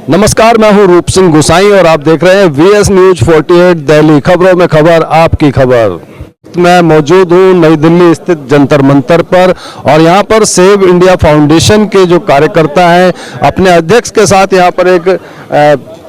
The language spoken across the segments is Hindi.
नमस्कार, मैं हूं रूप सिंह गुसाई और आप देख रहे हैं VS न्यूज 48 दिल्ली। खबरों में खबर, आपकी खबर। मैं मौजूद हूं नई दिल्ली स्थित जंतर मंतर पर और यहां पर सेव इंडिया फाउंडेशन के जो कार्यकर्ता हैं अपने अध्यक्ष के साथ यहां पर एक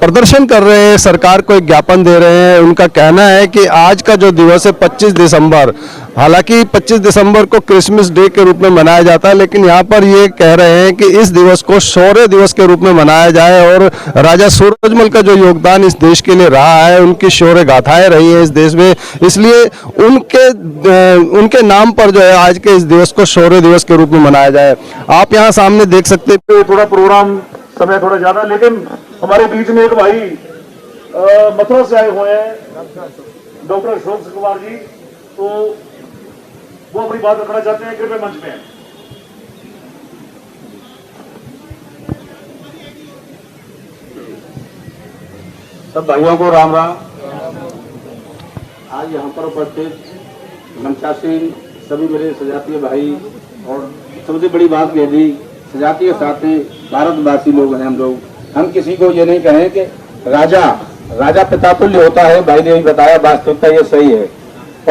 प्रदर्शन कर रहे हैं, सरकार को एक ज्ञापन दे रहे हैं। उनका कहना है कि आज का जो दिवस है 25 दिसंबर, हालांकि 25 दिसंबर को क्रिसमस डे के रूप में मनाया जाता है, लेकिन यहाँ पर ये कह रहे हैं कि इस दिवस को शौर्य दिवस के रूप में मनाया जाए और राजा सूरजमल का जो योगदान इस देश के लिए रहा है, उनकी शौर्य गाथाएं रही है इस देश में, इसलिए उनके नाम पर जो है आज के इस दिवस को शौर्य दिवस के रूप में मनाया जाए। आप यहाँ सामने देख सकते हैं। थोड़ा प्रोग्राम समय थोड़ा ज्यादा, लेकिन हमारे बीच में एक भाई मथुरा से आए हुए हैं, डॉक्टर अशोक कुमार जी, तो वो अपनी बात रखना चाहते हैं। कृपया मंच में। सब भाइयों को राम राम। आज यहाँ पर उपस्थित मंचासीन सभी मेरे सजातीय भाई, और सबसे बड़ी बात कह दी, सजातीय साथ में भारतवासी लोग हैं हम किसी को ये नहीं कहें कि राजा पितातुल्य होता है। भाई ने भी बताया, वास्तविकता ये सही है।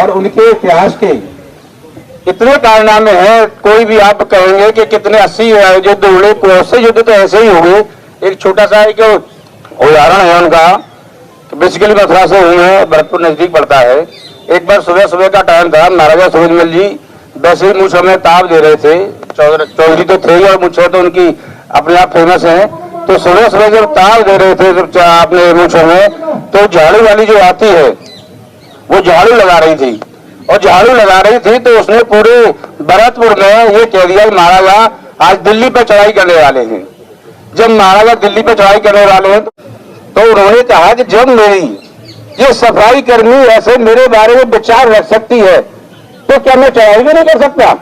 और उनके इतिहास के इतने कारनामे हैं, कोई भी आप कहेंगे कि कितने 80 युद्ध हुए, कौन से युद्ध तो ऐसे ही हुए। एक छोटा सा एक उदाहरण है उनका, बेसिकली मथुरा से हूँ मैं, भरतपुर नजदीक पड़ता है। एक बार सुबह का टाइम था, महाराजा सूरजमल जी वैसे ही मुझ हमें ताप दे रहे थे। चौधरी तो थे और मुझे तो उनकी अपने आप फेमस है। तो सुबह जब ताप दे रहे थे जब अपने मुझ में, तो झाड़ू वाली जो आती है वो झाड़ू लगा रही थी, और झाड़ू लगा रही थी तो उसने पूरे भरतपुर में ये कह दिया कि महाराजा आज दिल्ली पर चढ़ाई करने वाले हैं। जब महाराजा दिल्ली पर चढ़ाई करने वाले हैं तो उन्होंने कहा कि जब मेरी ये सफाई कर्मी ऐसे मेरे बारे में विचार रख सकती है तो क्या मैं चढ़ाई भी नहीं कर सकता।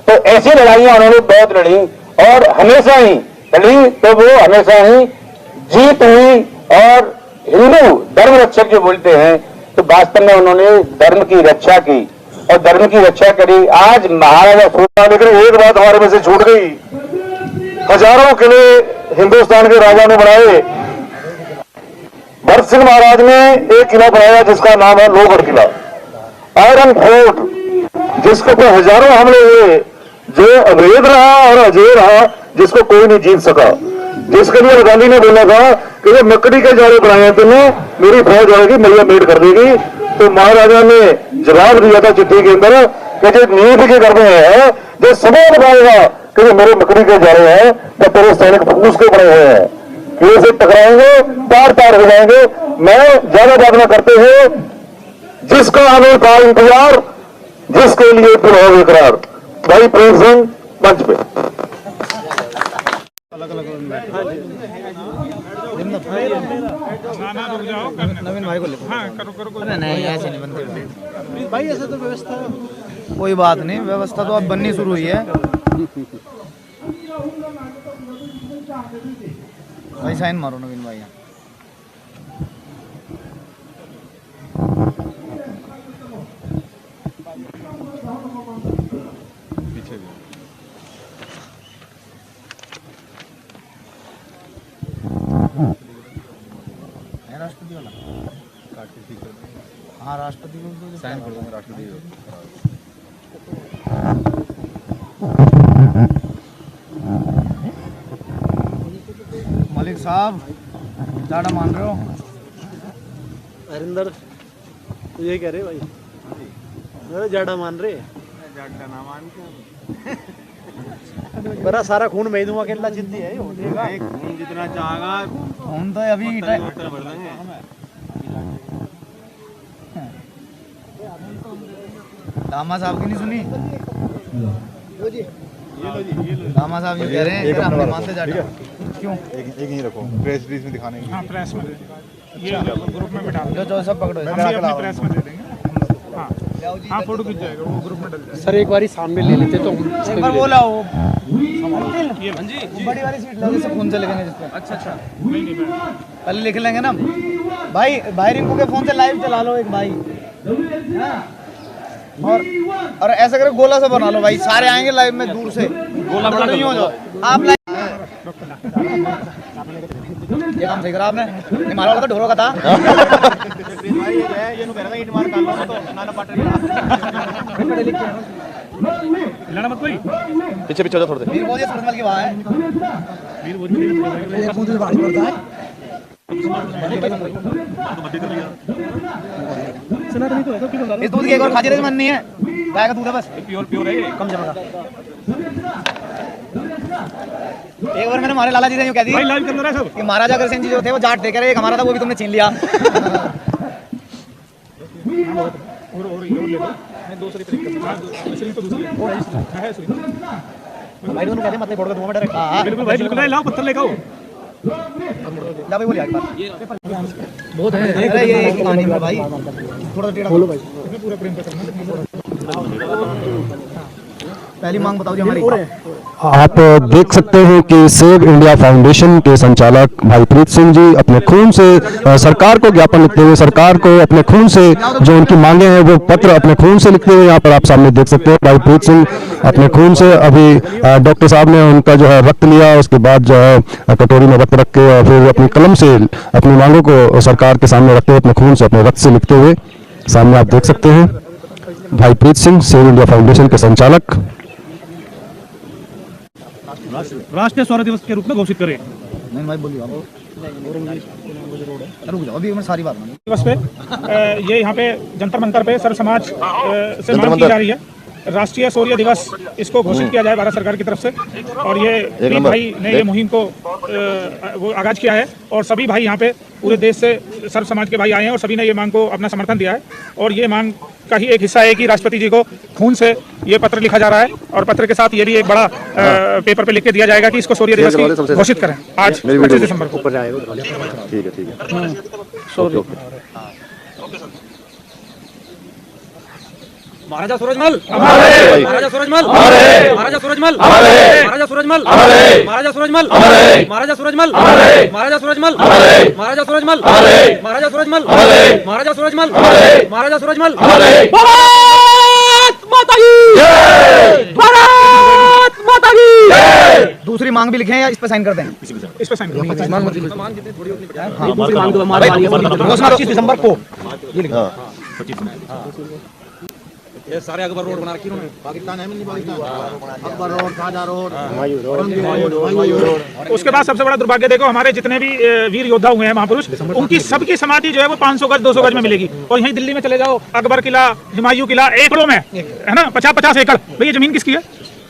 तो ऐसी लड़ाइयां उन्होंने बहुत लड़ी और हमेशा ही लड़ी, तो वो हमेशा ही जीत हुई। और हिंदू धर्म रक्षक जो बोलते हैं, तो वास्तव में उन्होंने धर्म की रक्षा की और धर्म की रक्षा करी। आज महाराजा सूरजमल, लेकिन एक बात हमारे में से छूट गई, हजारों किले हिंदुस्तान के राजा ने बनाए। भरत सिंह महाराज ने एक किला बनाया जिसका नाम है लोहगढ़ किला, आयरन फोर्ट, जिसके ऊपर हजारों हमले हुए, जो अवैध रहा और अजय रहा, जिसको कोई नहीं जीत सका। जिसके लिए गांधी ने बोला था कि ये मकड़ी के जाले बनाए तुमने, मेरी फौज आएगी, मैया मेट कर देगी। तो महाराजा ने जवाब दिया था चिट्ठी के अंदर कि जो नींद के घर में है, जो सबूत पाएगा कि ये मेरे मकड़ी के जाले हैं, तो तेरे सैनिक फूस के बने हुए हैं, किले से टकराएंगे, तार हो जाएंगे। मैं ज्यादा बात न करते हुए, जिसका आने का इंतजार, जिसके लिए पुनः इकरार, भाई प्रेम सिंह मंच पे। नवीन भाई को ले। हाँ, करो। नहीं ऐसे नहीं बनते भाई, ऐसे तो व्यवस्था कोई बात नहीं, व्यवस्था तो अब बननी शुरू हुई है भाई। साइन मारो नवीन भाई। पीछे भी राष्ट्रपति वाला, हाँ राष्ट्रपति को साइन कर दूंगा। राष्ट्रपति मलिक साहब ज़्यादा मान रहे हो? हरिंदर तो यही कह रहे भाई, अरे ज़्यादा मान रहे, ज़्यादा ना मान के बड़ा सारा खून मैं दूंगा, अकेला जिद्दी है खून जितना चाहेगा। खून तो अभी दामा साहब की नहीं सुनी? दामा साहब ये कह रहे हैं कि मानते जाते क्यों? एक ही रखो, प्रेस रिलीज में दिखाने के। हाँ, प्रेस में ये ग्रुप में डाल दो, जो सब पकड़ो, हम अपनी प्रेस में दे देंगे। हाँ, फोटो खींच जाएगा, वो ग्रुप में डल जाएगा। सर एक बार सामने ले लेते तो एक बार बोला वो बड़ी वाली सीट लगे से फोन से लगेंगे जिस पे। अच्छा नहीं पहले लिख लेंगे ना भाई। भाई रिंकू के फोन से लाइव चला लो एक भाई, और ऐसा करो गोला से बना लो भाई, सारे आएंगे लाइव में दूर से, गोला बना नहीं हो जाओ आप लाइव। ये काम सही करा आपने, ये मारा वाला तो ढोरों का था। भाई ये है, ये नु कह रहा था ईंट मार काट लो तो नाला पाट लाना मत कोई पीछे पीछे थोड़े वीर बोझ सूरजमल की वहाँ है। वीर वो ये कूद से बाहर पड़ता है। इस दूध की एक और खाजी मन नहीं है, गाय का दूध है बस, प्योर है ये, कम जमेगा। एक बार मैंने हमारे लाला जी से यूँ कह दी भाई लाइव कर रहा है सब। कि महाराजा अग्रसेन जी जो थे वो जाट थे, कह रहे एक हमारा था वो भी तुमने छीन लिया। और ये ले लो, मैं दूसरी तरीके से तो दूसरी है सुनी। भाई दोनों कहते मत फोड़ के धुआं डायरेक्ट। हां बिल्कुल भाई बिल्कुल, लाओ पत्थर लेके आओ। ला भाई बोलिए एक बार। बहुत है, अरे ये एक कहानी है भाई, थोड़ा टेढ़ा बोलो भाई। पूरा प्रेम करना। पहली मांग बताओ जी हमारी। आप देख सकते हैं कि सेव इंडिया फाउंडेशन के संचालक भाई प्रीत सिंह जी अपने खून से सरकार को ज्ञापन लिखते हुए, सरकार को अपने खून से जो उनकी मांगे हैं वो पत्र अपने खून से लिखते हुए यहाँ पर आप सामने देख सकते हैं। भाई प्रीत सिंह अपने खून से, अभी डॉक्टर साहब ने उनका जो है रक्त लिया, उसके बाद जो है कटोरी में रक्त रख के और फिर अपनी कलम से अपनी मांगों को सरकार के सामने रखते हुए अपने खून से अपने रक्त से लिखते हुए सामने आप देख सकते हैं भाई Preet Singh save India foundation के संचालक। राष्ट्रीय सौर दिवस के रूप में घोषित करें। नहीं भाई बोलिए आप। रुक जाओ अभी मैं सारी बात मानी। दिवस पे ये यहाँ पे जंतर मंतर पे सर्व समाज से मांग की जा रही है, राष्ट्रीय सूर्य दिवस इसको घोषित किया जाए भारत सरकार की तरफ से। और ये प्रीत भाई ने ये मुहिम को वो आगाज किया है और सभी भाई यहाँ पे पूरे देश से सर्व समाज के भाई आए हैं और सभी ने ये मांग को अपना समर्थन दिया है। और ये मांग का ही एक हिस्सा है कि राष्ट्रपति जी को खून से ये पत्र लिखा जा रहा है और पत्र के साथ ये भी एक बड़ा पेपर पे लिख के दिया जाएगा कि इसको सूर्य दिवस की घोषित करें आज 25 दिसंबर को। ठीक है ठीक है। महाराजा सूरजमल, महाराजा सूरजमल, महाराजा सूरजमल, महाराजा सूरजमल, महाराजा सूरजमल, महाराजा सूरजमल, महाराजा सूरजमल, महाराजा सूरजमल, महाराजा सूरजमल, महाराजा सूरजमल, महाराजा सूरजमल। भारत माता की जय, भारत माता की जय। दूसरी मांग भी लिखे हैं या इस पे साइन कर दें? इस पे साइन करो। मांग दूसरी मांग तो हमारी 25 दिसंबर को ये लिखो। ये सारे अकबर रोड बना रखी उन्होंने, पाकिस्तान है नहीं, पाकिस्तान अकबर रोड, शाहजहां रोड, उसके बाद सबसे बड़ा दुर्भाग्य देखो, हमारे जितने भी वीर योद्धा हुए हैं महापुरुष, उनकी सबकी समाधि जो है वो 500 गज 200 गज में मिलेगी। और यहीं दिल्ली में चले जाओ, अकबर किला, हुमायूं किला एकड़ों में है ना, 50-50 एकड़। भाई ये जमीन किसकी है?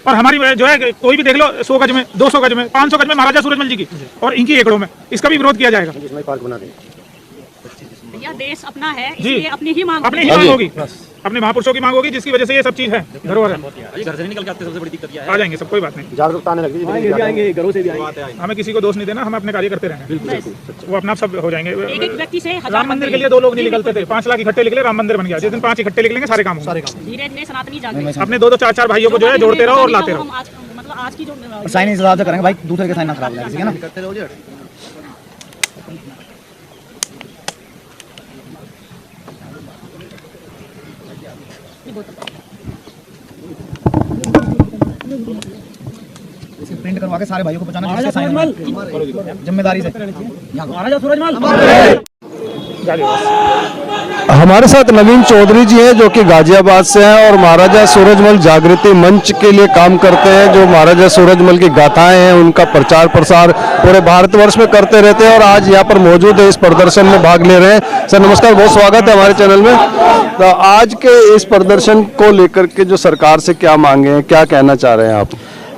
और हमारी जो है कोई भी देख लो 100 गज में, 200 गज में, 500 गज में महाराजा सूरजमल जी की और इनकी एकड़ों में, इसका भी विरोध किया जाएगा। यह देश अपना है, इसलिए अपनी ही मांग होगी, अपने महापुरुषों की मांग होगी, जिसकी वजह से ये सब चीज है, धरोहर है। घर से निकल के आते सबसे बड़ी दिक्कत यह है। आ जाएंगे सब, कोई बात नहीं, आएंगे घरों से भी आएंगे। हमें किसी को दोष नहीं देना, हम अपने कार्य करते रहेंगे, वो अपना सब हो जाएंगे। एक एक व्यक्ति से राम मंदिर के लिए 2 लोग नहीं निकलते थे, 5 लाख इकट्ठे निकले, राम मंदिर बन गया। जिस दिन 5 इकट्ठे निकलेंगे सारे काम होंगे। धीरे धीरे सनातनी जागृति, अपने 2-2 4-4 भाइयों को जो है जोड़ते रहो और लाते रहो। मतलब आज की जो साइन इस हिसाब से करेंगे भाई, दूसरे के साइन ना खराब लगे, ठीक है ना? प्रिंट करवा के सारे भाइयों को पहुंचाना, जिसके साइन जिम्मेदारी से। महाराजा सूरजमल। हमारे साथ नवीन चौधरी जी हैं जो कि गाजियाबाद से हैं और महाराजा सूरजमल जागृति मंच के लिए काम करते हैं। जो महाराजा सूरजमल की गाथाएं हैं उनका प्रचार प्रसार पूरे भारतवर्ष में करते रहते हैं और आज यहाँ पर मौजूद है, इस प्रदर्शन में भाग ले रहे हैं। सर नमस्कार, बहुत स्वागत है हमारे चैनल में। तो आज के इस प्रदर्शन को लेकर के जो सरकार से क्या मांगे हैं, क्या कहना चाह रहे हैं आप?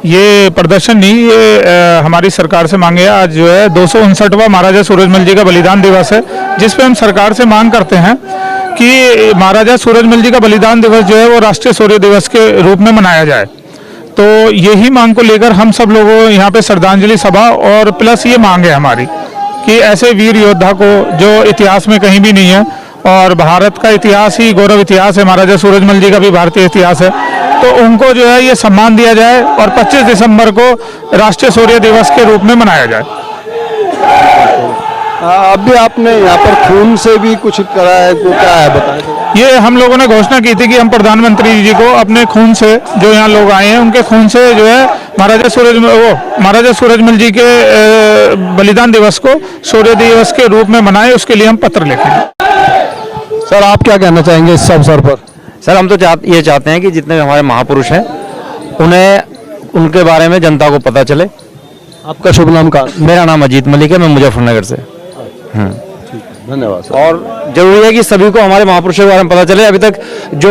ये प्रदर्शन नहीं, ये हमारी सरकार से मांगे। आज जो है 259वां महाराजा सूरजमल जी का बलिदान दिवस है, जिस पे हम सरकार से मांग करते हैं कि महाराजा सूरजमल जी का बलिदान दिवस जो है वो राष्ट्रीय सूर्य दिवस के रूप में मनाया जाए। तो यही मांग को लेकर हम सब लोगों यहाँ पे श्रद्धांजलि सभा और प्लस ये मांग है हमारी कि ऐसे वीर योद्धा को जो इतिहास में कहीं भी नहीं है, और भारत का इतिहास ही गौरव इतिहास है, महाराजा सूरजमल जी का भी भारतीय इतिहास है, तो उनको जो है ये सम्मान दिया जाए और 25 दिसंबर को राष्ट्रीय सूर्य दिवस के रूप में मनाया जाए। अभी आपने यहाँ पर खून से भी कुछ करा है, तो क्या है बताएं? ये हम लोगों ने घोषणा की थी कि हम प्रधानमंत्री जी को अपने खून से, जो यहाँ लोग आए हैं उनके खून से जो है महाराजा सूरजमल जी के बलिदान दिवस को सूर्य दिवस के रूप में मनाएं, उसके लिए हम पत्र लिखेंगे। सर आप क्या कहना चाहेंगे इस अवसर पर? सर हम तो ये चाहते हैं कि जितने हमारे महापुरुष हैं उन्हें उनके बारे में जनता को पता चले। आपका शुभ नाम का? मेरा नाम अजीत मलिक है, मैं मुजफ्फरनगर से। धन्यवाद सर। और जरूरी है कि सभी को हमारे महापुरुषों के बारे में पता चले। अभी तक जो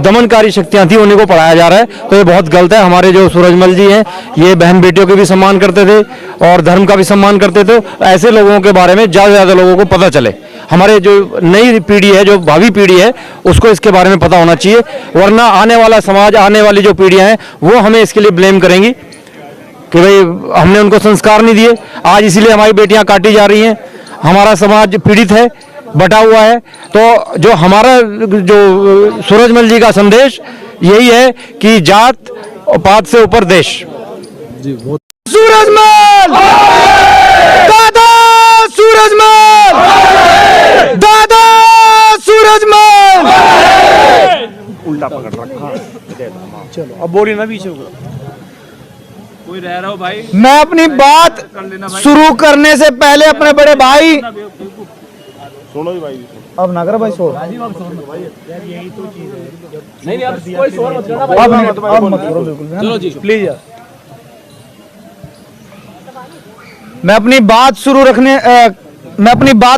दमनकारी शक्तियां थी उन्हीं को पढ़ाया जा रहा है, तो ये बहुत गलत है। हमारे जो सूरजमल जी हैं ये बहन बेटियों के भी सम्मान करते थे और धर्म का भी सम्मान करते थे। ऐसे लोगों के बारे में ज़्यादा से ज़्यादा लोगों को पता चले। हमारे जो नई पीढ़ी है, जो भावी पीढ़ी है, उसको इसके बारे में पता होना चाहिए, वरना आने वाला समाज, आने वाली जो पीढ़ियाँ हैं वो हमें इसके लिए ब्लेम करेंगी कि भाई हमने उनको संस्कार नहीं दिए। आज इसीलिए हमारी बेटियां काटी जा रही हैं, हमारा समाज पीड़ित है, बटा हुआ है। तो जो हमारा जो सूरजमल जी का संदेश यही है कि जात और पात से ऊपर देश। सूरजमल दादा, सूरजमल दादा, सूरजमल। उल्टा पकड़ रखा। चलो अब बोली ना पीछे को कोई रह रहा हो भाई। मैं अपनी बात शुरू करने से पहले अपने बड़े भाई, सुनो भाई, अब ना करो भाई शोर, नहीं अब कोई शोर मत करना अब मत करो बिल्कुल। चलो जी प्लीज यार। मैं अपनी बात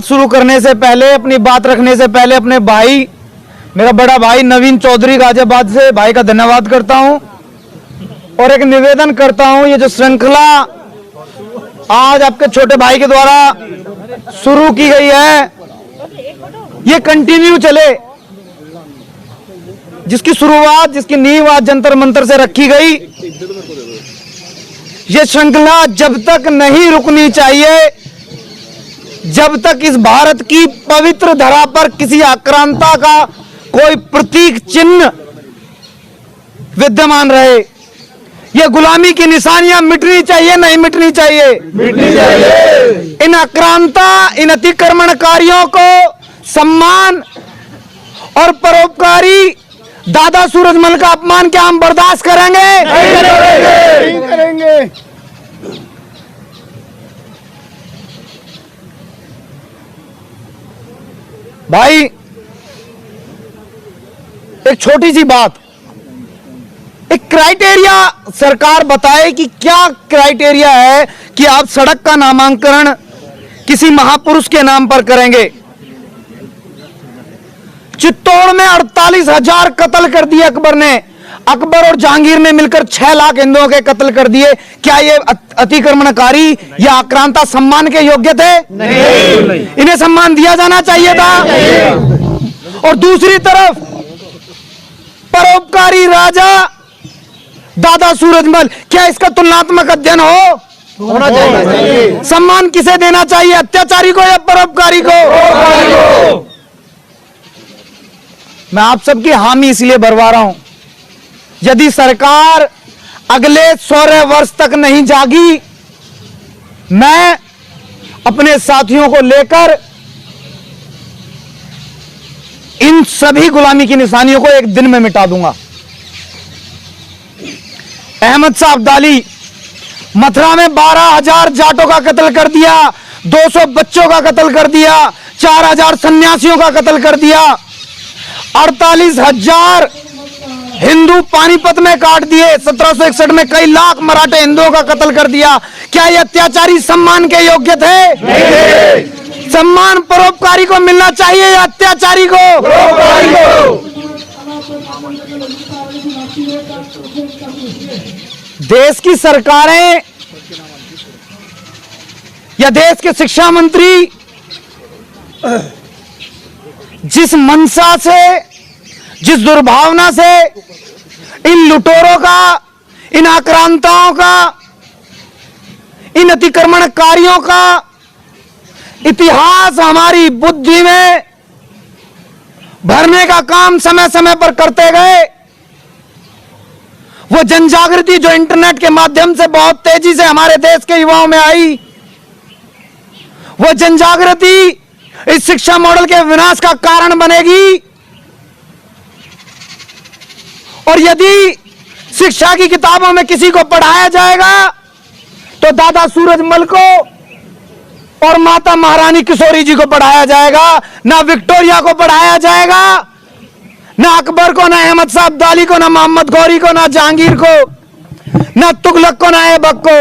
शुरू करने से पहले, अपनी बात रखने से पहले अपने भाई, मेरा बड़ा भाई नवीन चौधरी गाजियाबाद से, भाई का धन्यवाद करता हूं और एक निवेदन करता हूं। ये जो श्रृंखला आज आपके छोटे भाई के द्वारा शुरू की गई है, ये कंटिन्यू चले। जिसकी शुरुआत, जिसकी नींव आज जंतर मंतर से रखी गई, ये श्रृंखला जब तक नहीं रुकनी चाहिए, जब तक इस भारत की पवित्र धरा पर किसी आक्रांता का कोई प्रतीक चिन्ह विद्यमान रहे। ये गुलामी की निशानियां मिटनी चाहिए, नहीं मिटनी चाहिए? मिटनी चाहिए। इन आक्रांता, इन अतिक्रमणकारियों को सम्मान और परोपकारी दादा सूरजमल का अपमान क्या हम बर्दाश्त करेंगे? नहीं करेंगे। भाई एक छोटी सी बात, एक क्राइटेरिया सरकार बताए कि क्या क्राइटेरिया है कि आप सड़क का नामांकन किसी महापुरुष के नाम पर करेंगे। चित्तौड़ में 48,000 कत्ल कर दिए अकबर ने। अकबर और जहांगीर ने मिलकर 6 लाख हिंदुओं के कत्ल कर दिए। क्या ये अतिक्रमणकारी या आक्रांता सम्मान के योग्य थे? नहीं। इन्हें सम्मान दिया जाना चाहिए था। और दूसरी तरफ परोपकारी राजा दादा सूरजमल, क्या इसका तुलनात्मक अध्ययन होना चाहिए? सम्मान किसे देना चाहिए, अत्याचारी को या परोपकारी को? मैं आप सबकी हामी इसलिए भरवा रहा हूं, यदि सरकार अगले 100 वर्ष तक नहीं जागी, मैं अपने साथियों को लेकर इन सभी गुलामी की निशानियों को एक दिन में मिटा दूंगा। अहमद शाह अब्दाली मथुरा में 12,000 जाटों का कत्ल कर दिया, 200 बच्चों का कत्ल कर दिया, 4,000 सन्यासियों का कत्ल कर दिया, 48,000 हिंदू पानीपत में काट दिए, 1761 में कई लाख मराठे हिंदुओं का कत्ल कर दिया। क्या ये अत्याचारी सम्मान के योग्य थे? नहीं। सम्मान परोपकारी को मिलना चाहिए या अत्याचारी को? देश की सरकारें या देश के शिक्षा मंत्री जिस मंशा से, जिस दुर्भावना से इन लुटेरों का, इन आक्रांताओं का, इन अतिक्रमणकारियों का इतिहास हमारी बुद्धि में भरने का काम समय समय पर करते गए, वो जनजागृति जो इंटरनेट के माध्यम से बहुत तेजी से हमारे देश के युवाओं में आई, वो जनजागृति इस शिक्षा मॉडल के विनाश का कारण बनेगी और यदि शिक्षा की किताबों में किसी को पढ़ाया जाएगा तो दादा सूरजमल को और माता महारानी किशोरी जी को पढ़ाया जाएगा, ना विक्टोरिया को पढ़ाया जाएगा, ना अकबर को, ना अहमद शाह अब्दाली को, ना मोहम्मद गौरी को, ना जहांगीर को, ना तुगलक को, ना ऐबक को।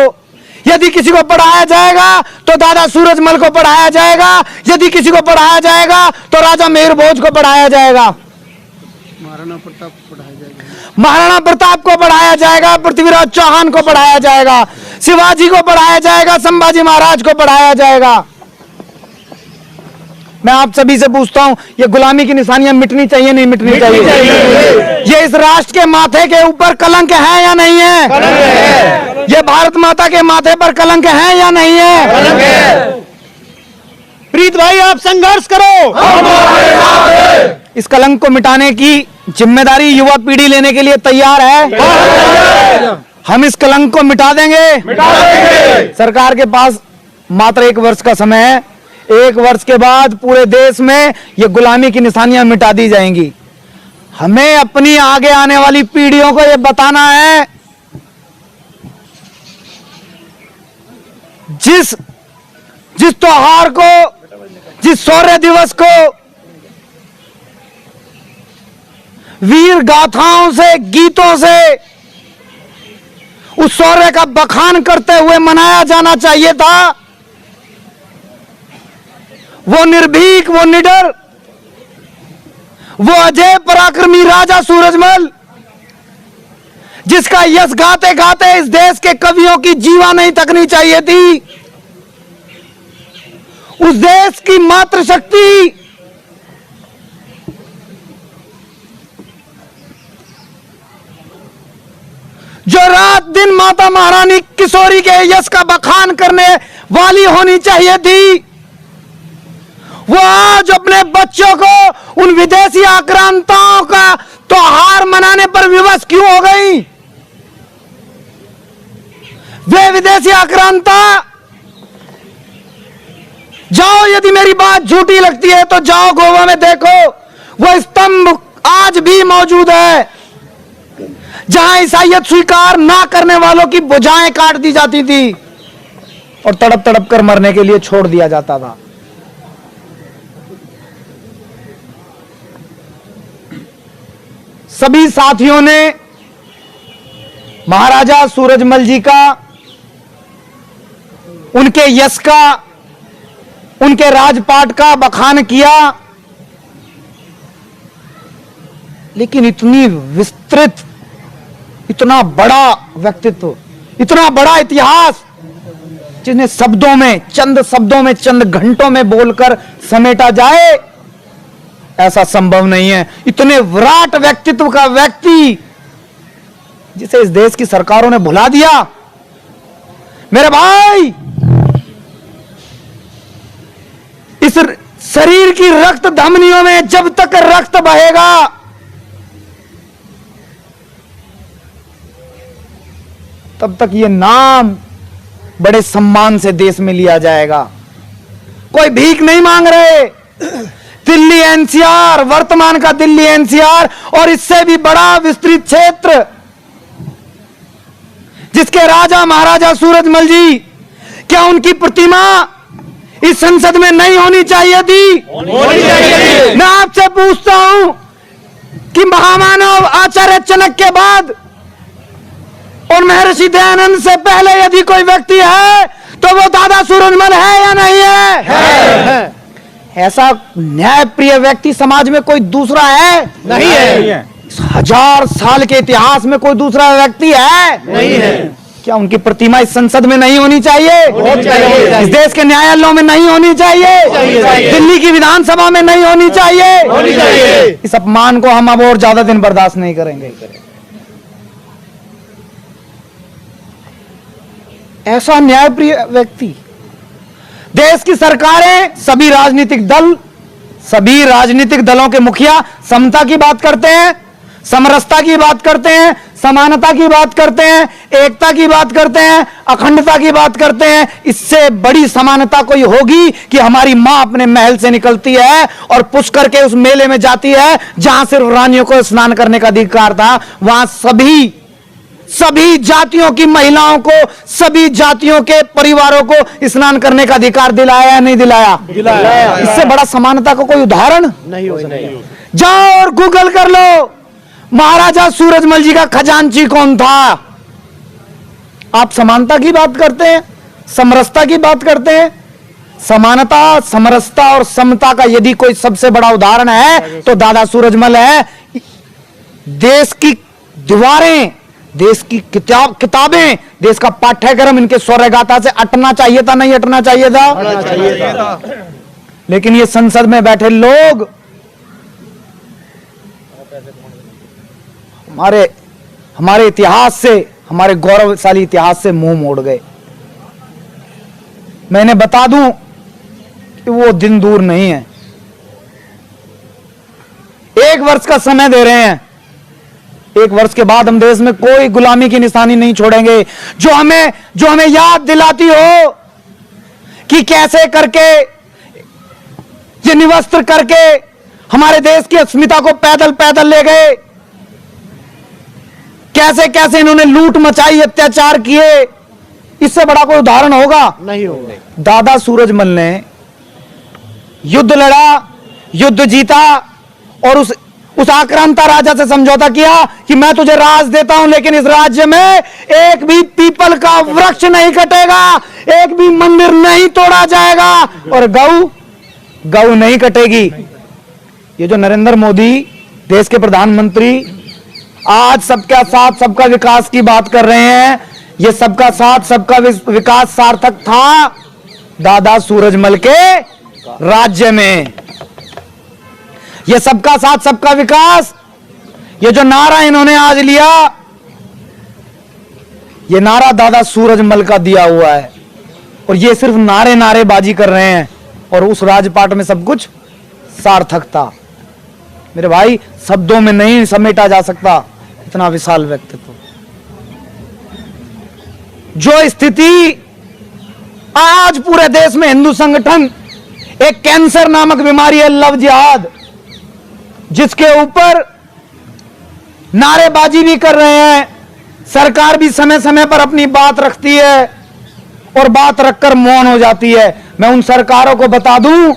यदि किसी को पढ़ाया जाएगा तो दादा सूरजमल को पढ़ाया जाएगा, यदि किसी को पढ़ाया जाएगा तो राजा मेहर भोज को पढ़ाया जाएगा, महाराणा प्रताप को पढ़ाया जाएगा, पृथ्वीराज चौहान को पढ़ाया जाएगा, शिवाजी को पढ़ाया जाएगा, संभाजी महाराज को पढ़ाया जाएगा। मैं आप सभी से पूछता हूं, ये गुलामी की निशानियां मिटनी चाहिए नहीं मिटनी चाहिए? ये इस राष्ट्र के माथे के ऊपर कलंक है या नहीं है? ये भारत माता के माथे पर कलंक है या नहीं है? प्रीत भाई, आप संघर्ष करो, इस कलंक को मिटाने की जिम्मेदारी युवा पीढ़ी लेने के लिए तैयार है। हम इस कलंक को मिटा देंगे। सरकार के पास मात्र 1 वर्ष का समय है। 1 वर्ष के बाद पूरे देश में ये गुलामी की निशानियां मिटा दी जाएंगी। हमें अपनी आगे आने वाली पीढ़ियों को ये बताना है, जिस त्योहार को, जिस शौर्य दिवस को वीर गाथाओं से, गीतों से उस शौर्य का बखान करते हुए मनाया जाना चाहिए था, वो निर्भीक, वो निडर, वो अजय पराक्रमी राजा सूरजमल, जिसका यश गाते गाते इस देश के कवियों की जीवा नहीं थकनी चाहिए थी। उस देश की मातृशक्ति, जो रात दिन माता महारानी किशोरी के यश का बखान करने वाली होनी चाहिए थी, वो आज अपने बच्चों को उन विदेशी आक्रांताओं का त्योहार मनाने पर विवश क्यों हो गई? वे विदेशी आक्रांता, जाओ, यदि मेरी बात झूठी लगती है तो जाओ गोवा में देखो, वो स्तंभ आज भी मौजूद है जहां ईसाईयत स्वीकार ना करने वालों की भुजाएं काट दी जाती थी और तड़प तड़प कर मरने के लिए छोड़ दिया जाता था। सभी साथियों ने महाराजा सूरजमल जी का, उनके यश का, उनके राजपाट का बखान किया, लेकिन इतनी विस्तृत, इतना बड़ा व्यक्तित्व, इतना बड़ा इतिहास, जिन्हें शब्दों में, चंद शब्दों में, चंद घंटों में बोलकर समेटा जाए, ऐसा संभव नहीं है। इतने विराट व्यक्तित्व का व्यक्ति जिसे इस देश की सरकारों ने भुला दिया। मेरे भाई, इस शरीर की रक्त धमनियों में जब तक रक्त बहेगा, तब तक ये नाम बड़े सम्मान से देश में लिया जाएगा। कोई भीख नहीं मांग रहे। दिल्ली एनसीआर, वर्तमान का दिल्ली एनसीआर और इससे भी बड़ा विस्तृत क्षेत्र, जिसके राजा महाराजा सूरजमल जी, क्या उनकी प्रतिमा इस संसद में नहीं होनी चाहिए थी? होनी चाहिए। मैं आपसे पूछता हूं कि महामानव आचार्य चाणक्य के बाद और महर्षि दयानंद से पहले यदि कोई व्यक्ति है तो वो दादा सूरजमल है या नहीं है? ऐसा न्याय प्रिय व्यक्ति समाज में कोई दूसरा है? नहीं है। 1000 साल के इतिहास में कोई दूसरा व्यक्ति है? नहीं है। क्या उनकी प्रतिमा इस संसद में नहीं होनी चाहिए? इस देश के न्यायालयों में नहीं होनी चाहिए? दिल्ली की विधानसभा में नहीं होनी चाहिए? इस अपमान को हम अब और ज्यादा दिन बर्दाश्त नहीं करेंगे। ऐसा न्यायप्रिय व्यक्ति, देश की सरकारें, सभी राजनीतिक दल, सभी राजनीतिक दलों के मुखिया समता की बात करते हैं, समरसता की बात करते हैं, समानता की बात करते हैं, एकता की बात करते हैं, अखंडता की बात करते हैं। इससे बड़ी समानता कोई होगी कि हमारी मां अपने महल से निकलती है और पुष्कर के उस मेले में जाती है जहां सिर्फ रानियों को स्नान करने का अधिकार था, वहां सभी जातियों की महिलाओं को, सभी जातियों के परिवारों को स्नान करने का अधिकार दिलाया या नहीं दिलाया? दिलाया। इससे बड़ा समानता का कोई उदाहरण नहीं हो सकता। जाओ और गूगल कर लो, महाराजा सूरजमल जी का खजांची कौन था? आप समानता की बात करते हैं, समरसता की बात करते हैं। समानता, समरसता और समता का यदि कोई सबसे बड़ा उदाहरण है तो दादा सूरजमल है। देश की दीवारें, देश की किताबें, देश का पाठ्यक्रम इनके शौर्य गाथा से अटना चाहिए था, नहीं अटना चाहिए था? लेकिन ये संसद में बैठे लोग हमारे इतिहास से, हमारे गौरवशाली इतिहास से मुंह मोड़ गए। मैंने बता दूं कि वो दिन दूर नहीं है। 1 वर्ष का समय दे रहे हैं। 1 वर्ष के बाद हम देश में कोई गुलामी की निशानी नहीं छोड़ेंगे। जो हमें याद दिलाती हो कि कैसे करके ये निवस्त्र करके हमारे देश की अस्मिता को पैदल पैदल ले गए, कैसे कैसे इन्होंने लूट मचाई, अत्याचार किए। इससे बड़ा कोई उदाहरण होगा? नहीं होगा। दादा सूरजमल ने युद्ध लड़ा, युद्ध जीता और उस आक्रांता राजा से समझौता किया कि मैं तुझे राज देता हूं, लेकिन इस राज्य में एक भी पीपल का वृक्ष नहीं कटेगा, एक भी मंदिर नहीं तोड़ा जाएगा और गऊ नहीं कटेगी। ये जो नरेंद्र मोदी देश के प्रधानमंत्री आज सबका साथ सबका विकास की बात कर रहे हैं, ये सबका साथ सबका विकास सार्थक था दादा सूरजमल के राज्य में। ये सबका साथ सबका विकास, ये जो नारा इन्होंने आज लिया, ये नारा दादा सूरजमल का दिया हुआ है और ये सिर्फ नारेबाजी कर रहे हैं और उस राजपाट में सब कुछ सार्थक था। मेरे भाई, शब्दों में नहीं समेटा जा सकता इतना विशाल व्यक्तित्व। जो स्थिति आज पूरे देश में हिंदू संगठन, एक कैंसर नामक बीमारी है लव जिहाद, जिसके ऊपर नारेबाजी भी कर रहे हैं, सरकार भी समय समय पर अपनी बात रखती है और बात रखकर मौन हो जाती है। मैं उन सरकारों को बता दूं,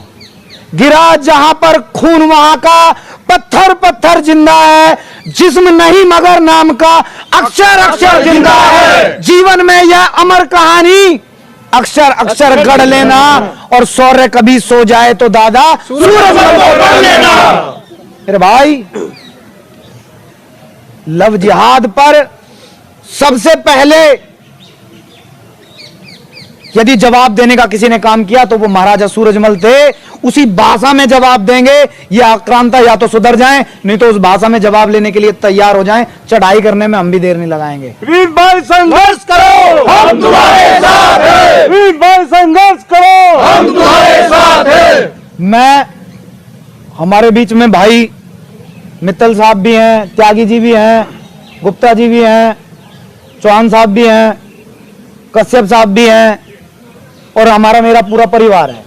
गिरा जहां पर खून वहां का पत्थर पत्थर जिंदा है, जिस्म नहीं मगर नाम का अक्षर अक्षर जिंदा है। जीवन में यह अमर कहानी अक्षर अक्षर गढ़ लेना और शौर्य कभी सो जाए तो दादा सूरजमल को पढ़ लेना। मेरे भाई, लव जिहाद पर सबसे पहले यदि जवाब देने का किसी ने काम किया तो वो महाराजा सूरजमल थे। उसी भाषा में जवाब देंगे, ये आक्रांता या तो सुधर जाएं, नहीं तो उस भाषा में जवाब लेने के लिए तैयार हो जाएं। चढ़ाई करने में हम भी देर नहीं लगाएंगे। वीर भाई संघर्ष करो, हम तुम्हारे साथ हैं। वीर भाई संघर्ष करो, हम तुम्हारे साथ हैं। हमारे बीच में भाई मित्तल साहब भी हैं, त्यागी जी भी हैं, गुप्ता जी भी हैं, चौहान साहब भी हैं, कश्यप साहब भी हैं और मेरा पूरा परिवार है।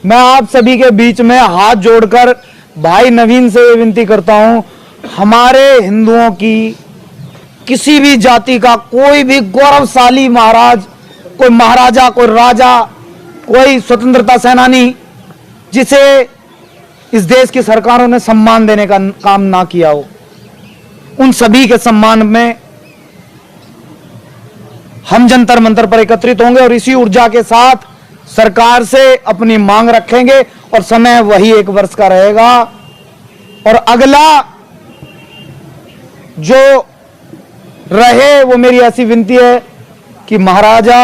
मैं आप सभी के बीच में हाथ जोड़कर भाई नवीन से विनती करता हूं, हमारे हिंदुओं की किसी भी जाति का कोई भी गौरवशाली महाराज, कोई महाराजा, कोई राजा, कोई स्वतंत्रता सेनानी जिसे इस देश की सरकारों ने सम्मान देने का काम ना किया हो, उन सभी के सम्मान में हम जंतर मंतर पर एकत्रित होंगे और इसी ऊर्जा के साथ सरकार से अपनी मांग रखेंगे और समय वही 1 वर्ष का रहेगा। और अगला जो रहे वो मेरी ऐसी विनती है कि महाराजा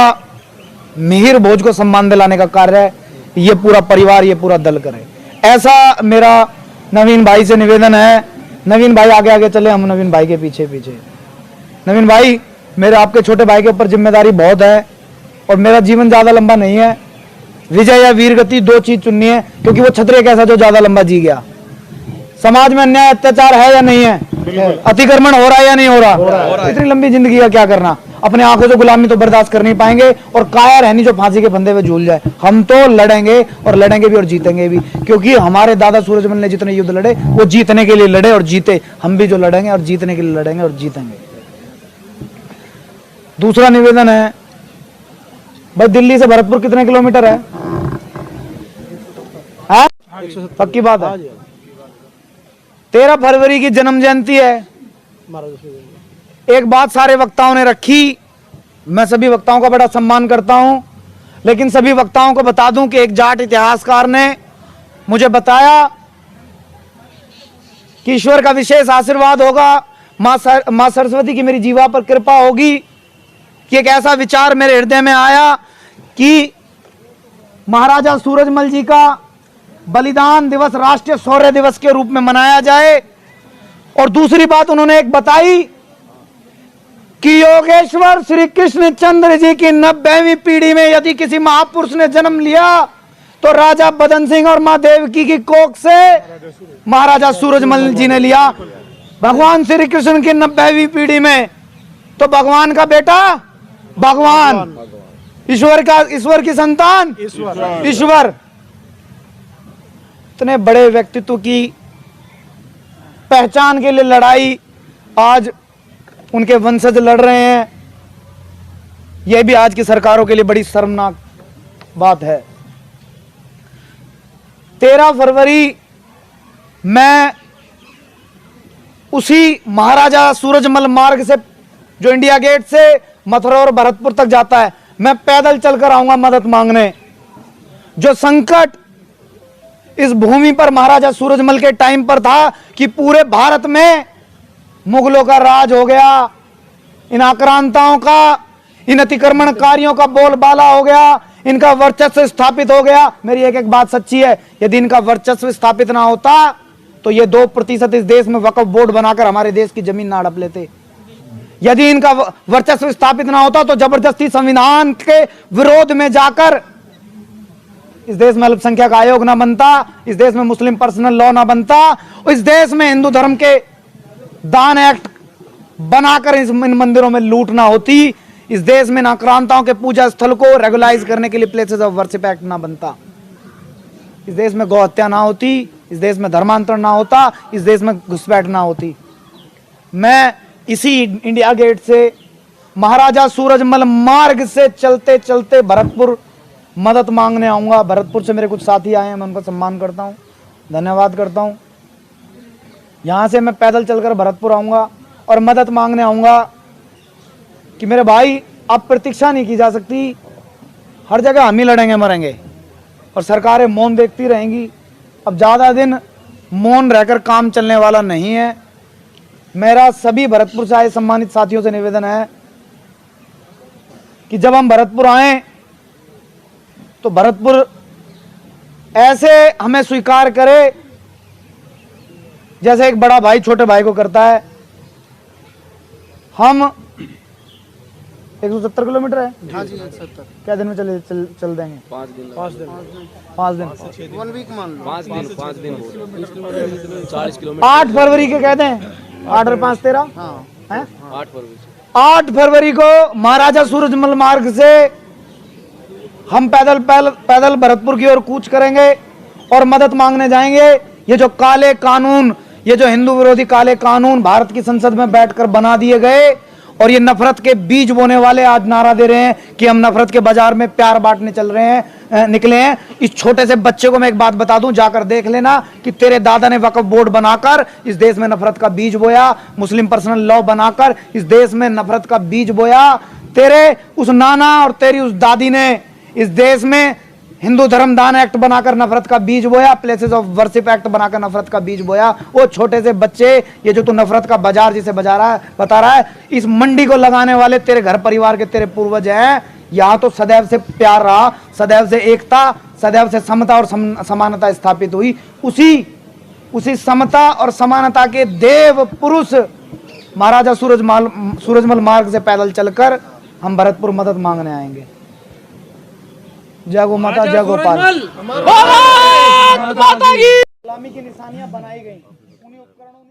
मिहिर भोज को सम्मान दिलाने का कार्य ये पूरा परिवार, ये पूरा दल करे। ऐसा मेरा नवीन भाई से निवेदन है। नवीन भाई आगे आगे चले, हम नवीन भाई के पीछे पीछे। नवीन भाई, मेरे आपके छोटे भाई के ऊपर जिम्मेदारी बहुत है और मेरा जीवन ज्यादा लंबा नहीं है। विजय या वीर गति 2 चीज चुननी है, क्योंकि वो क्षत्रिय कैसा जो ज्यादा लंबा जी गया। समाज में अन्याय अत्याचार है या नहीं है? अतिक्रमण हो रहा है या नहीं हो रहा? इतनी लंबी जिंदगी का क्या करना? अपने आंखों से गुलामी तो बर्दाश्त कर नहीं पाएंगे और कायर है नहीं जो फांसी के फंदे पे झूल जाए। हम तो लड़ेंगे और लड़ेंगे भी और जीतेंगे भी, क्योंकि हमारे दादा सूरजमल ने जितने युद्ध लड़े वो जीतने के लिए लड़े और जीते। हम भी जो लड़ेंगे और जीतने के लिए लड़ेंगे और जीतेंगे। दूसरा निवेदन है भाई, दिल्ली से भरतपुर कितने किलोमीटर है? पक्की बात है। 13 फरवरी की जन्म जयंती है। एक बात सारे वक्ताओं ने रखी, मैं सभी वक्ताओं का बड़ा सम्मान करता हूं, लेकिन सभी वक्ताओं को बता दूं कि एक जाट इतिहासकार ने मुझे बताया कि ईश्वर का विशेष आशीर्वाद होगा, मां सरस्वती की मेरी जीवा पर कृपा होगी कि एक ऐसा विचार मेरे हृदय में आया कि महाराजा सूरजमल जी का बलिदान दिवस राष्ट्रीय शौर्य दिवस के रूप में मनाया जाए। और दूसरी बात उन्होंने एक बताई कि योगेश्वर श्री कृष्ण चंद्र जी की 90वीं पीढ़ी में यदि किसी महापुरुष ने जन्म लिया तो राजा बदन सिंह और मां देवकी की कोख से महाराजा सूरजमल जी ने लिया। भगवान श्री कृष्ण की 90वीं पीढ़ी में तो भगवान का बेटा भगवान, ईश्वर की संतान ईश्वर। इतने बड़े व्यक्तित्व की पहचान के लिए लड़ाई आज उनके वंशज लड़ रहे हैं, यह भी आज की सरकारों के लिए बड़ी शर्मनाक बात है। 13 फरवरी मैं उसी महाराजा सूरजमल मार्ग से जो इंडिया गेट से मथुरा और भरतपुर तक जाता है, मैं पैदल चलकर आऊंगा मदद मांगने। जो संकट इस भूमि पर महाराजा सूरजमल के टाइम पर था कि पूरे भारत में मुगलों का राज हो गया, इन आक्रांताओं का, इन अतिक्रमणकारियों का बोलबाला हो गया, इनका वर्चस्व स्थापित हो गया। मेरी एक एक बात सच्ची है, यदि इनका वर्चस्व स्थापित ना होता तो ये 2% इस देश में वक्फ बोर्ड बनाकर हमारे देश की जमीन ना हड़प लेते। यदि इनका वर्चस्व स्थापित ना होता तो जबरदस्ती संविधान के विरोध में जाकर इस देश में अल्पसंख्यक आयोग ना बनता, इस देश में मुस्लिम पर्सनल लॉ ना बनता, इस देश में हिंदू धर्म के दान एक्ट बनाकर इन मंदिरों में लूट ना होती, इस देश में आक्रांताओं के पूजा स्थल को रेगुलाइज करने के लिए प्लेसेस ऑफ वर्शिप एक्ट ना बनता, इस देश में गौ हत्या ना होती, इस देश में धर्मांतरण ना होता, इस देश में घुसपैठ ना होती। मैं इसी इंडिया गेट से महाराजा सूरजमल मार्ग से चलते चलते भरतपुर मदद मांगने आऊंगा। भरतपुर से मेरे कुछ साथी आए हैं, मैं उनका सम्मान करता हूं, धन्यवाद करता हूं। यहां से मैं पैदल चलकर भरतपुर आऊंगा और मदद मांगने आऊंगा कि मेरे भाई अब प्रतीक्षा नहीं की जा सकती, हर जगह हम ही लड़ेंगे मरेंगे और सरकारें मौन देखती रहेंगी। अब ज़्यादा दिन मौन रहकर काम चलने वाला नहीं है। मेरा सभी भरतपुर से आए सम्मानित साथियों से निवेदन है कि जब हम भरतपुर आए तो भरतपुर ऐसे हमें स्वीकार करे जैसे एक बड़ा भाई छोटे भाई को करता है। हम 170 किलोमीटर है। हाँ जी 170। क्या दिन में चल देंगे? 5 दिन 1 वीक मान लो। 5 दिन 40 किलोमीटर। 8 फरवरी के कहते हैं, 8 और 5 13। हाँ 8 फरवरी को महाराजा सूरजमल मार्ग से हम पैदल भरतपुर की ओर कूच करेंगे और मदद मांगने जाएंगे। ये जो काले कानून, ये जो हिंदू विरोधी काले कानून भारत की संसद में बैठकर बना दिए गए और ये नफरत के बीज बोने वाले आज नारा दे रहे हैं कि हम नफरत के बाजार में प्यार बांटने चल रहे हैं, निकले हैं। इस छोटे से बच्चे को मैं एक बात बता दूं, जाकर देख लेना कि तेरे दादा ने वक्फ बोर्ड बनाकर इस देश में नफरत का बीज बोया, मुस्लिम पर्सनल लॉ बनाकर इस देश में नफरत का बीज बोया। तेरे उस नाना और तेरी उस दादी ने इस देश में हिंदू धर्म दान एक्ट बनाकर नफरत का बीज बोया, प्लेसेस ऑफ वर्शिप एक्ट बनाकर नफरत का बीज बोया। वो छोटे से बच्चे, ये जो तू नफरत का बाजार जिसे बता रहा है, इस मंडी को लगाने वाले तेरे घर परिवार के तेरे पूर्वज हैं। यहाँ तो सदैव से प्यार रहा, सदैव से एकता, सदैव से समता और समानता स्थापित हुई। उसी समता और समानता के देव पुरुष महाराजा सूरजमल मार्ग से पैदल चलकर हम भरतपुर मदद मांगने आएंगे। जय गो माता, जय गोपाल। गुलामी की निशानियां बनाई गई, उन्हीं उपकरणों